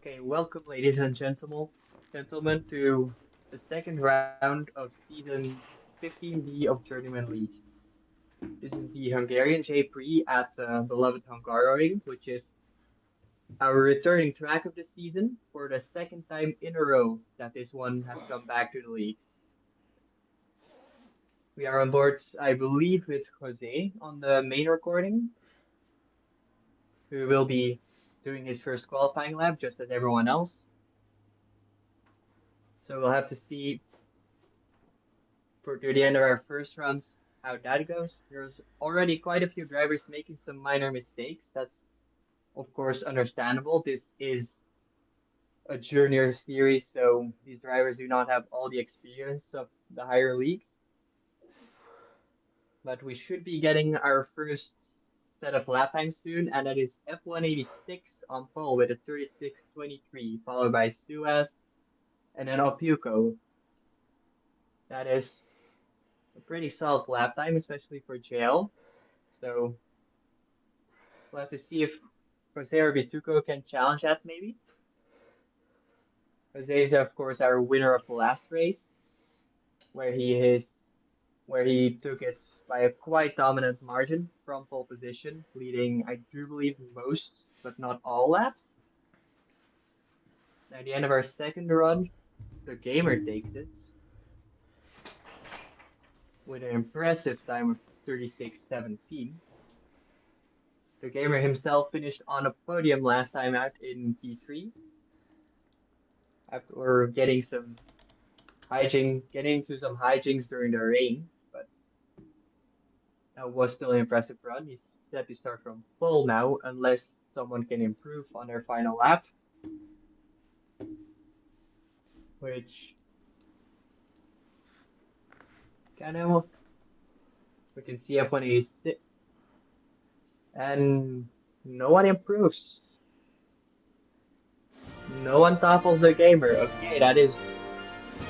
Okay, welcome, ladies and gentlemen, to the second round of season 15B of Journeyman League. This is the Hungarian J3 at beloved Hungary, which is our returning track of the season for the second time in a row that this one has come back to the leagues. We are on board, I believe, with Jose on the main recording, who will be doing his first qualifying lap just as everyone else. So we'll have to see to the end of our first runs how that goes. There's already quite a few drivers making some minor mistakes. That's of course understandable. This is a junior series, so these drivers do not have all the experience of the higher leagues. But we should be getting our first set of lap times soon, and that is F186 on pole with a 36.23, followed by Suez and then Opuko. That is a pretty solid lap time, especially for JL. So we'll have to see if Jose or Bituco can challenge that maybe. Jose is of course our winner of the last race, where he took it by a quite dominant margin from pole position, leading I do believe most but not all laps. At the end of our second run, the gamer takes it with an impressive time of 36.17. The gamer himself finished on a podium last time out in P3 after getting into some hijinks during the rain, but that was still an impressive run. He's set to start from pole now, unless someone can improve on their final lap, which kind of we can see F186, and no one improves. No one topples the gamer. Okay, that is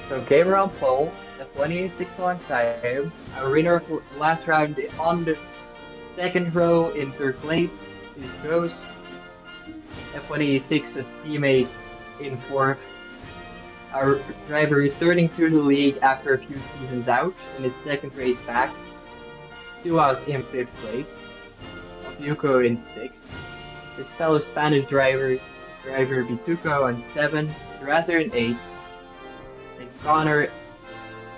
so gamer on pole. F186 alongside our winner of last round on the second row in third place is Ghost. F186's teammates in fourth. Our driver returning to the league after a few seasons out in his second race back. Suaz in fifth place. Yuko in sixth. His fellow Spanish driver Bituco on seventh. Razer in eighth. And Connor,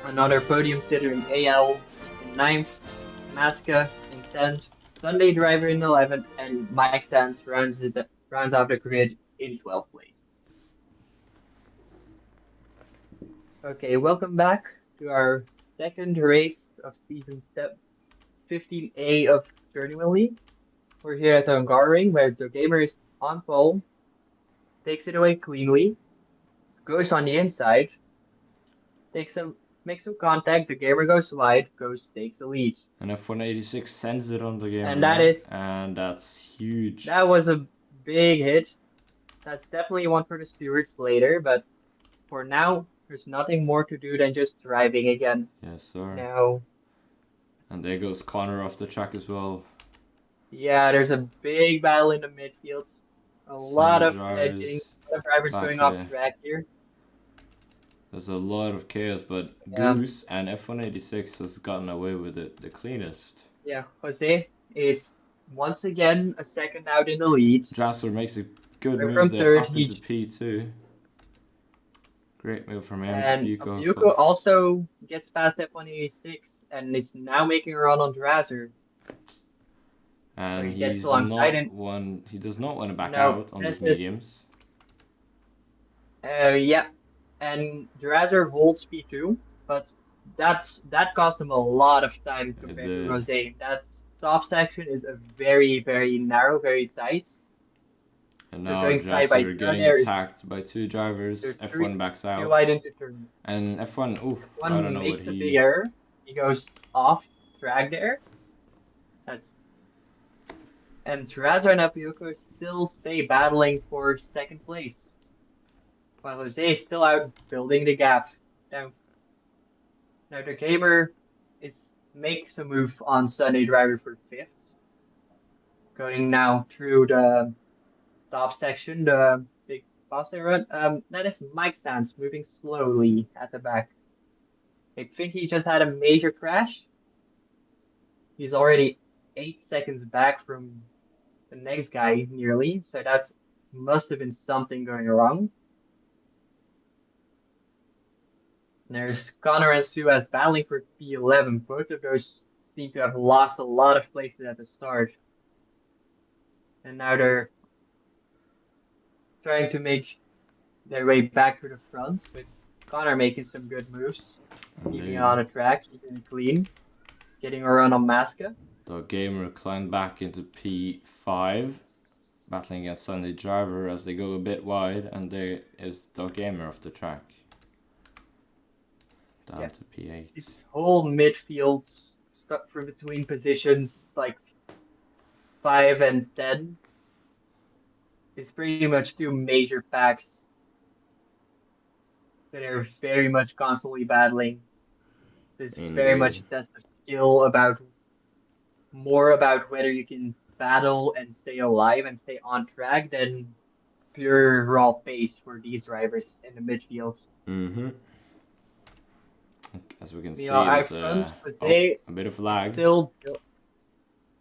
another podium sitter in AL in ninth. Masca in 10th, Sunday driver in 11th, and Mike Sands rounds off the grid in 12th place. Okay, welcome back to our second race of season 15A of Journeyman League. We're here at Hungary, where the gamer is on pole, takes it away cleanly, goes on the inside, makes some contact, the gamer goes wide, takes the lead. And F186 sends it on the gamer. And that's huge. That was a big hit. That's definitely one for the stewards later, but for now, there's nothing more to do than just driving again. Yes, sir. Now. And there goes Connor off the track as well. Yeah, there's a big battle in the midfield. A lot of edging, a lot of drivers going off track here. There's a lot of chaos, but Goose and F186 has gotten away with it the cleanest. Yeah, Jose is once again a second out in the lead. Drasser makes a good move there up into P2. Great move from him. And Yuko also gets past F186 and is now making a run on Drasser. And he does not want to back out on these mediums. Yeah. And Drasser holds P2, but that cost him a lot of time compared to Jose. That top section is a very, very narrow, very tight. And now Drasser getting attacked by two drivers. F1 backs out. And F1, I don't know makes a big error. He goes off track there. And Drasser and Apuyuko still stay battling for second place, while Jose is still out building the gap. Now the gamer makes a move on Sunday driver for fifth, going now through the top section, the big fast run. That is Mike Sands moving slowly at the back. I think he just had a major crash. He's already 8 seconds back from the next guy nearly, so that must have been something going wrong. There's Connor and Suez battling for P11. Both of those seem to have lost a lot of places at the start. And now they're trying to make their way back to the front, with Connor making some good moves, keeping it on the track, keeping it clean, getting a run on Maska. The gamer climbed back into P5, battling against Sunday Driver as they go a bit wide, and there is the gamer off the track. Down to P8. This whole midfield stuck from between positions like 5 and 10 is pretty much two major packs that are very much constantly battling. It's very much a test of skill, more about whether you can battle and stay alive and stay on track than pure raw pace for these drivers in the midfield. Mm-hmm. As we can see, there's a bit of lag.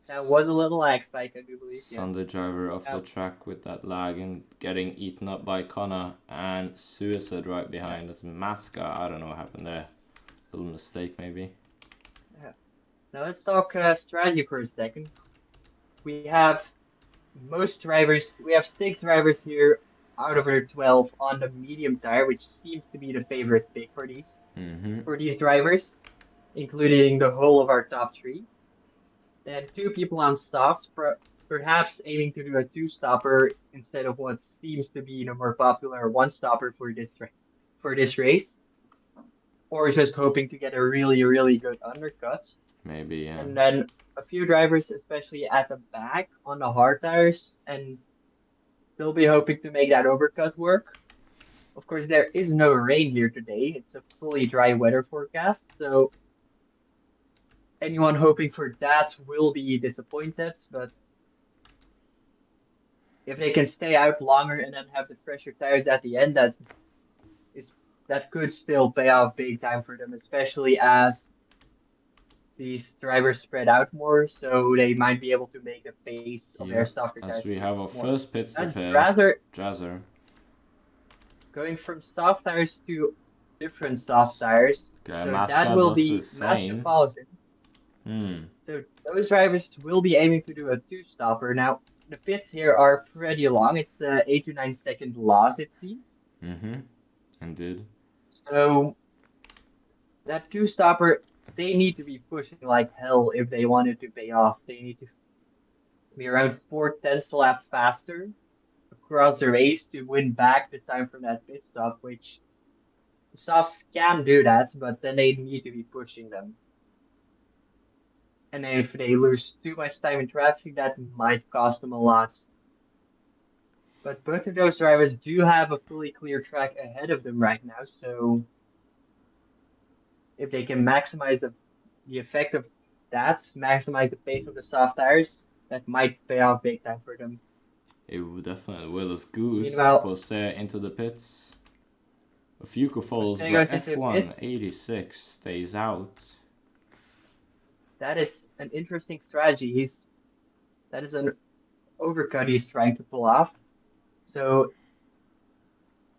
That was a little lag spike, I do believe. Sunday Driver off the track with that lag and getting eaten up by Connor, and Suicide right behind us. Maska, I don't know what happened there. Little mistake maybe. Yeah. Now let's talk strategy for a second. We have most drivers. We have 6 drivers here out of our 12 on the medium tire, which seems to be the favorite pick for these drivers, including the whole of our top 3. Then 2 people on softs, perhaps aiming to do a 2-stopper instead of what seems to be the more popular 1-stopper for this race, or just hoping to get a really, really good undercut. Maybe, yeah. And then a few drivers, especially at the back on the hard tires, and they'll be hoping to make that overcut work. Of course, there is no rain here today. It's a fully dry weather forecast, so anyone hoping for that will be disappointed, but if they can stay out longer and then have the fresher tires at the end, that could still pay off big time for them, especially as these drivers spread out more, so they might be able to make the pace of their softer tires. As we have our first pit stop here, Drazzer. Going from soft tires to different soft tires, so that will be Maska follows in. So those drivers will be aiming to do a 2-stopper. Now, the pits here are pretty long. It's 8 to 9 second loss, it seems. Indeed. So that 2-stopper, they need to be pushing like hell if they want it to pay off. They need to be around 4/10 a lap faster across the race to win back the time from that pit stop, which the softs can do that, but then they need to be pushing them. And if they lose too much time in traffic, that might cost them a lot. But both of those drivers do have a fully clear track ahead of them right now, so if they can maximize the effect of that, maximize the pace of the soft tires, that might pay off big time for them. It would definitely. Willis Goose was there into the pits. A few follows, but F1 86 stays out. That is an interesting strategy. That is an overcut he's trying to pull off. So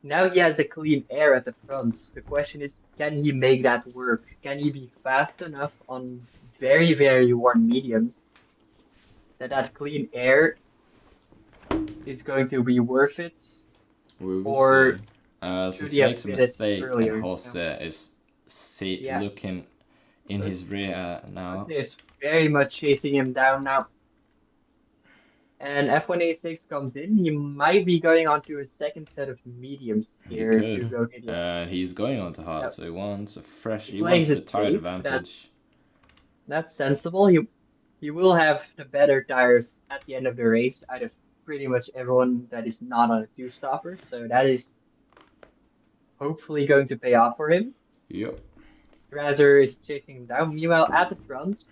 now he has the clean air at the front. The question is, can he make that work? Can he be fast enough on very, very warm mediums that clean air is going to be worth it? We will see. As he makes a mistake, and Jose is looking in his rear now. Jose is very much chasing him down now. And F186 comes in. He might be going on to a second set of mediums here. He could. He's going on to hard, so he wants a fresh. He wants the tire advantage. That's sensible. He will have the better tires at the end of the race out of pretty much everyone that is not on a 2-stopper. So that is hopefully going to pay off for him. Yep. Drazzer is chasing him down. Meanwhile, at the front,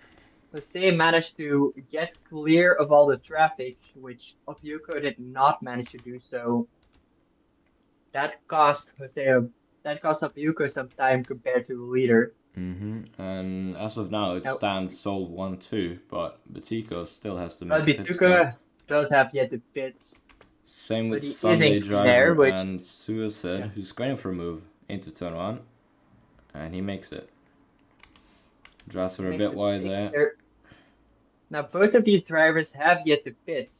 Jose managed to get clear of all the traffic, which Opyuko did not manage to do so. that cost Opiyuko some time compared to the leader. And as of now, it Now, stands sold 1-2, but Batico still has to but make a pit stop. Bituka does have yet to pits, Same with but he is in Sunday clean air, Driver which and Suicide, who's going for a move into turn 1, and he makes it. Drasser a bit wide there. Now both of these drivers have yet to pit,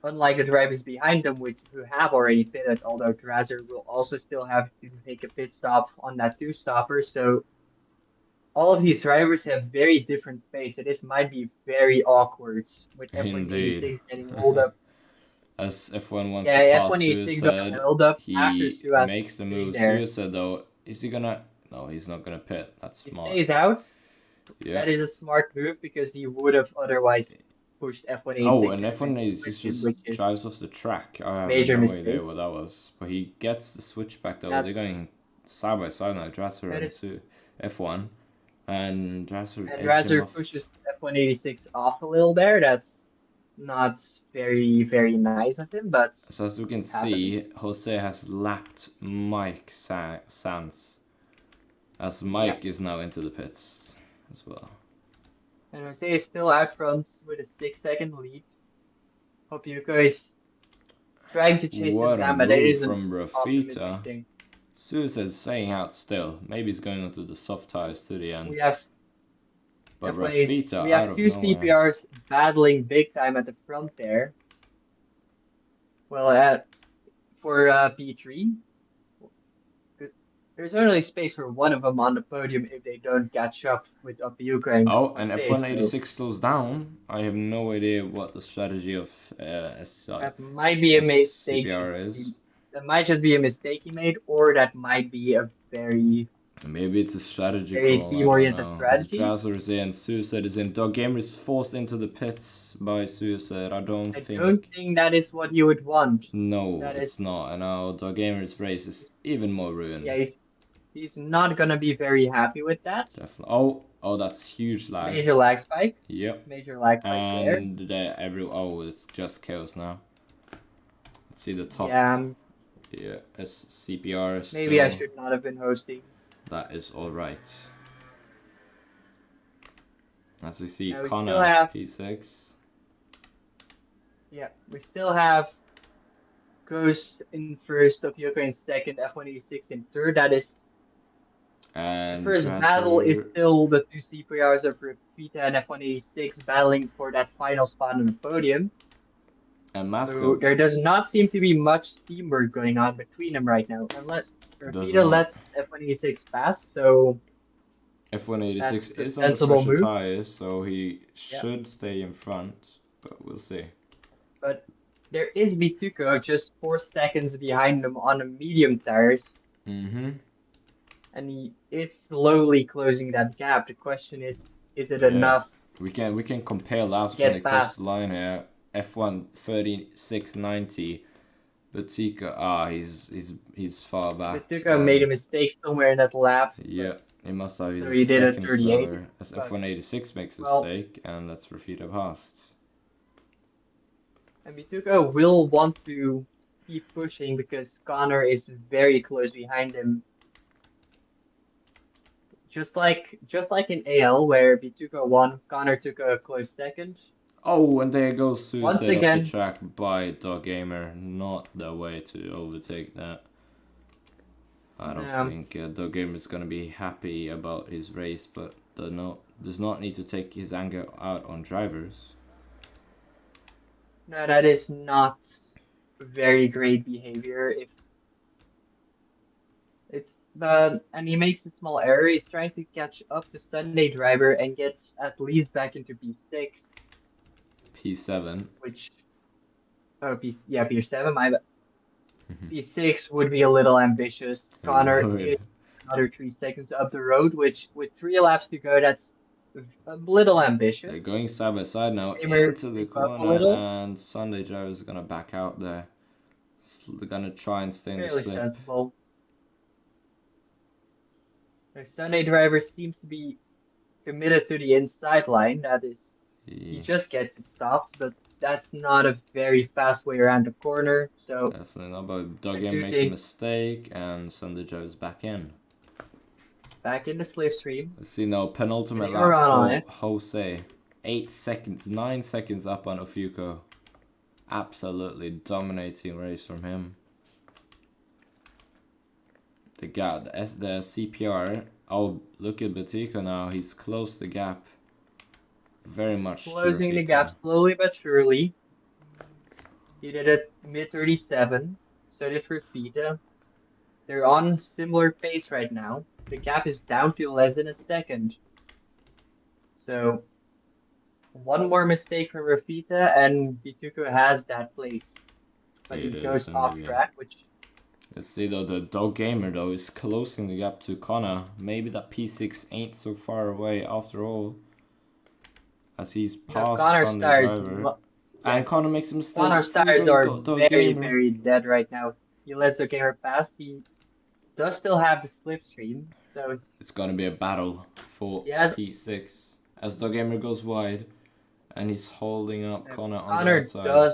unlike the drivers behind them, who have already pitted. Although Drazzer will also still have to make a pit stop on that two stopper, so all of these drivers have very different pace. So this might be very awkward with Indeed. F186 getting held up. As F1 wants Yeah, to pass F186 got Suicide, held up after he Suaz makes the sitting move. there. Suicide though, is he gonna? No, he's not gonna pit. That's He smart. stays out. Yeah. That is a smart move because he would have otherwise pushed F186 Oh, and into F186 switching, just which is drives off the track. I have major no mistake. idea what that was. But he gets the switchback though. They're going side by side now, Drasser and F1. And Drasser pushes F186 off a little there. That's not very, very nice of him, but so as you can happens. see, Jose has lapped Mike Sanz. As Mike is now into the pits as well. And Jose is still out front with a 6-second lead. Opiyuko is trying to chase him down, but it is an optimistic thing. Suicide staying out still. Maybe he's going onto the soft tires to the end. We have but Rafita we have two CPRs battling big time at the front there. Well, for P3, there's only space for one of them on the podium if they don't catch up with Opiyuko. And F186 slows down. I have no idea what the strategy of that might be a mistake. That might just be a mistake he made, or that might be a maybe it's a strategy very call. team-oriented strategy. Drasser is in, Suicide is in. Dog Gamer is forced into the pits by Suicide. I don't think that is what you would want. No, it's not. And now Dog Gamer's race is even more ruined. Yeah, he's not gonna be very happy with that. Definitely. Oh, that's huge lag. Major lag spike. Yep. Major lag spike there. And it's just chaos now. Let's see the top. Yeah, CPR is maybe I should not have been hosting. That is alright. As we see, now Connor P6. Yeah, we still have Ghost in first, Opiyuko in second, F186 in third. That is. And the first battle is still the two CPRs of Rafita and F186 battling for that final spot on the podium. And Masco. So there does not seem to be much teamwork going on between them right now, unless Rafita lets F186 pass. So F186 is on the fresher tires, so he should stay in front, but we'll see. But there is Bituko just 4 seconds behind him on the medium tires. And he is slowly closing that gap. The question is it enough? We can compare laps when they cross the line here. F1 36.90. Batuka, he's far back. Batuka made a mistake somewhere in that lap. Yeah, he must have. So he did a 38. As F186 makes a mistake, and that's Rafita past. And Batuka will want to keep pushing because Connor is very close behind him. Just like in AL where Bituka won, Connor took a close second. Oh, and there goes Suicide off the track by Dog Gamer. Not the way to overtake that. I don't think Dog Gamer is going to be happy about his race, but does not need to take his anger out on drivers. No, that is not very great behavior. And he makes a small error. He's trying to catch up to Sunday Driver and get at least back into P6. P7. P7. My P6 would be a little ambitious. Connor is another 3 seconds up the road, which with 3 laps to go, that's a little ambitious. They're going side by side now into the corner, and Sunday Driver is gonna back out there. They're gonna try and stay in the slip. Sensible. The Sunday Driver seems to be committed to the inside line. That is, he just gets it stopped, but that's not a very fast way around the corner. So definitely not. But Doggamer makes a mistake, and Sunday Joe's back in. Back in the slipstream. Let's see now, penultimate lap for Jose. 8 seconds, 9 seconds up on Ofuko. Absolutely dominating race from him. The gap, the CPR. Oh, look at Batico now. He's closed the gap. Very much closing the gap slowly but surely. He did it mid-37. So did Rafita. They're on similar pace right now. The gap is down to less than a second. So one more mistake from Rafita and Bituko has that place. But he goes off track, which... Let's see though, the Dog Gamer though is closing the gap to Connor. Maybe that P6 ain't so far away after all. As he's passed Sunday Driver. And Connor makes a mistake. Connor's tires are very dead right now. He lets the gamer pass. He does still have the slipstream, so... It's gonna be a battle for P6. As the gamer goes wide. And he's holding up Connor on the outside.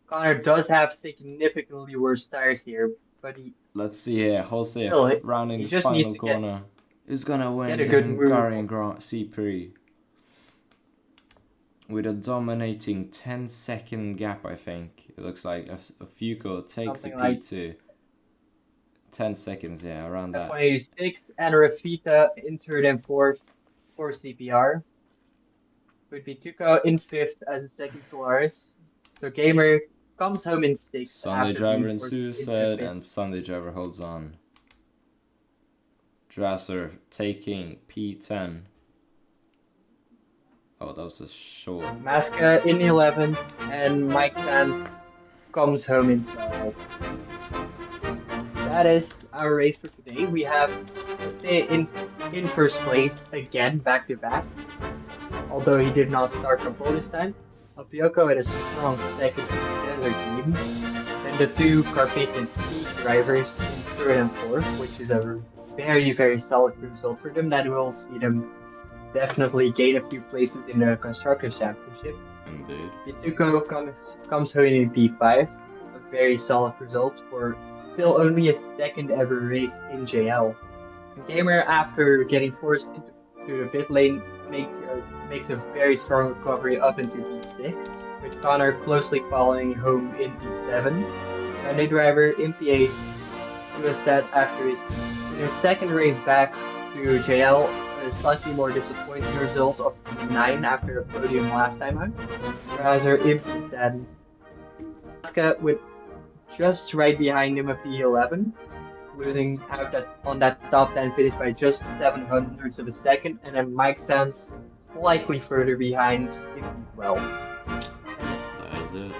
Connor does have significantly worse tires here, but he... Let's see here, Jose rounding the final corner. Who's gonna win Hungarian Grand Prix? With a dominating 10-second gap, I think. It looks like Fuko takes a P2. 10 seconds, yeah, around that. 26 and Rafita in third and fourth for CPR. Would be Tuco in fifth as a second Suarez. So Gamer comes home in sixth. Sunday Driver in suicide and Sunday Driver holds on. Drasser taking P10. Oh, that was a short. Masca in 11th and Mike Sands comes home in 12th. That is our race for today. We have Jose in first place again, back to back. Although he did not start from pole this time. Apioco had a strong second for the Desert team. Then the two Carpathian Speed drivers in third and fourth, which is a very solid result for them. That will see them definitely gain a few places in the Constructors' Championship. Indeed. Bituko comes home in P5. A very solid result for still only a second ever race in JL. Gamer, after getting forced into the pit lane, makes a very strong recovery up into P6, with Connor closely following home in P7. Sunday Driver in P8 to a set after his second race back to JL, a slightly more disappointing result of P9 after a podium last time out. Rather in P10. Alaska with just right behind him at P11. Losing out on that top 10 finish by just 700ths of a second, and then Mike Sands slightly further behind in P12. That is it.